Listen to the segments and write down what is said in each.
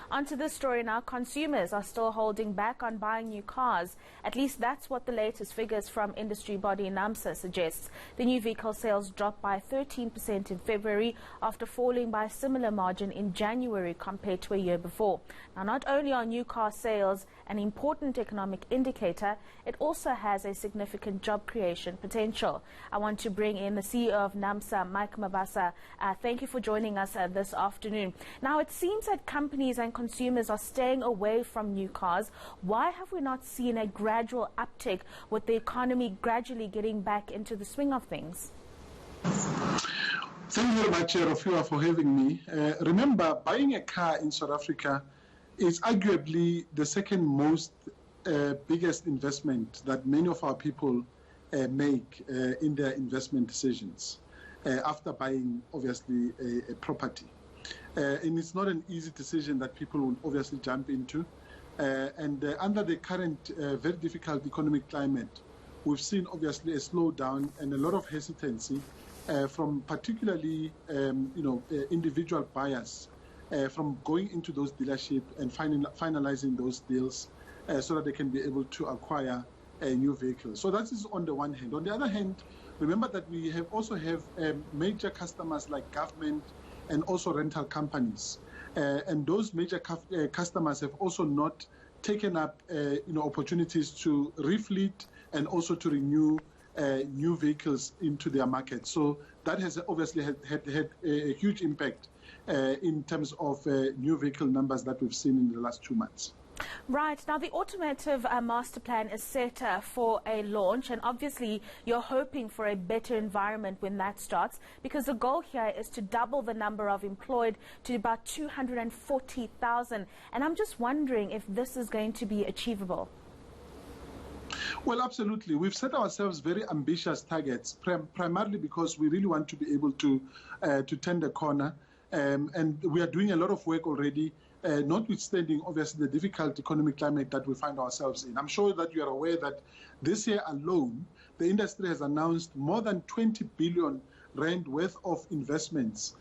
Onto this story now. Consumers are still holding back on buying new cars. At least that's what the latest figures from industry body NAAMSA suggests. The new vehicle sales dropped by 13% in February after falling by a similar margin in January compared to a year before. Now, not only are new car sales an important economic indicator, it also has a significant job creation potential. I want to bring in the CEO of NAAMSA, Mike Mabasa. Thank you for joining us this afternoon. Now, it seems that companies and consumers are staying away from new cars. Why have we not seen a gradual uptick with the economy gradually getting back into the swing of things? Thank you very much, Rofhiwa, for having me. Remember, buying a car in South Africa is arguably the second most biggest investment that many of our people make in their investment decisions after buying, obviously, a property. And it's not an easy decision that people will obviously jump into. Under the current very difficult economic climate, we've seen obviously a slowdown and a lot of hesitancy from particularly individual buyers from going into those dealerships and finalizing those deals so that they can be able to acquire a new vehicle. So that is on the one hand. On the other hand, remember that we also have major customers like government and also rental companies. And those major customers have also not taken up opportunities to refleet and also to renew new vehicles into their market. So that has obviously had a huge impact in terms of new vehicle numbers that we've seen in the last 2 months. Right. Now, the automotive master plan is set for a launch, and obviously you're hoping for a better environment when that starts, because the goal here is to double the number of employed to about 240,000. And I'm just wondering if this is going to be achievable. Well, absolutely. We've set ourselves very ambitious targets, primarily because we really want to be able to turn the corner. And we are doing a lot of work already, notwithstanding, obviously, the difficult economic climate that we find ourselves in. I'm sure that you are aware that this year alone, the industry has announced more than 20 billion rand worth of investments.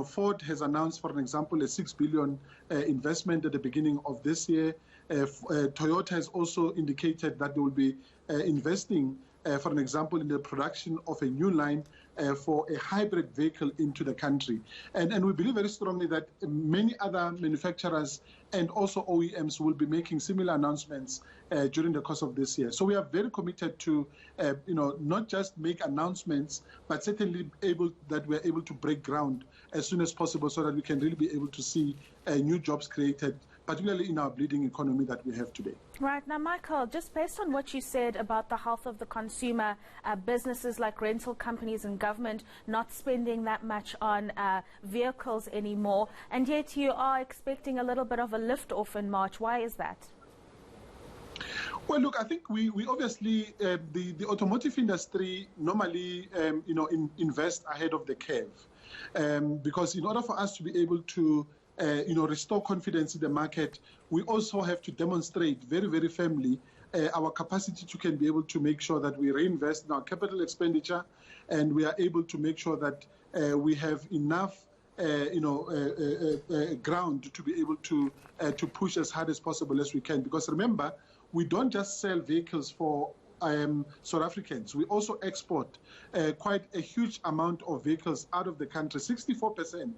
Ford has announced, for an example, a 6 billion investment at the beginning of this year. Toyota has also indicated that they will be investing, for an example, in the production of a new line for a hybrid vehicle into the country. And we believe very strongly that many other manufacturers and also OEMs will be making similar announcements during the course of this year. So we are very committed to, not just make announcements, but certainly we're able to break ground as soon as possible so that we can really be able to see new jobs created, particularly in our bleeding economy that we have today. Right. Now, Michael, just based on what you said about the health of the consumer, businesses like rental companies and government not spending that much on vehicles anymore, and yet you are expecting a little bit of a lift-off in March. Why is that? Well, look, I think we obviously, the automotive industry normally, invest ahead of the curve. Because in order for us to be able to restore confidence in the market, we also have to demonstrate very, very firmly our capacity to be able to make sure that we reinvest in our capital expenditure, and we are able to make sure that we have enough ground to be able to push as hard as possible as we can. Because remember, we don't just sell vehicles for South Africans. We also export quite a huge amount of vehicles out of the country. 64%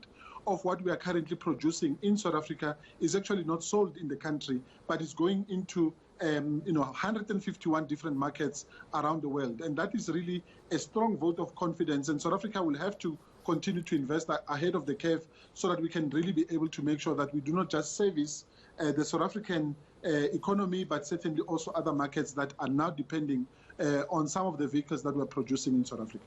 of what we are currently producing in South Africa is actually not sold in the country, but is going into 151 different markets around the world. And that is really a strong vote of confidence. And South Africa will have to continue to invest ahead of the curve so that we can really be able to make sure that we do not just service the South African economy, but certainly also other markets that are now depending on some of the vehicles that we're producing in South Africa.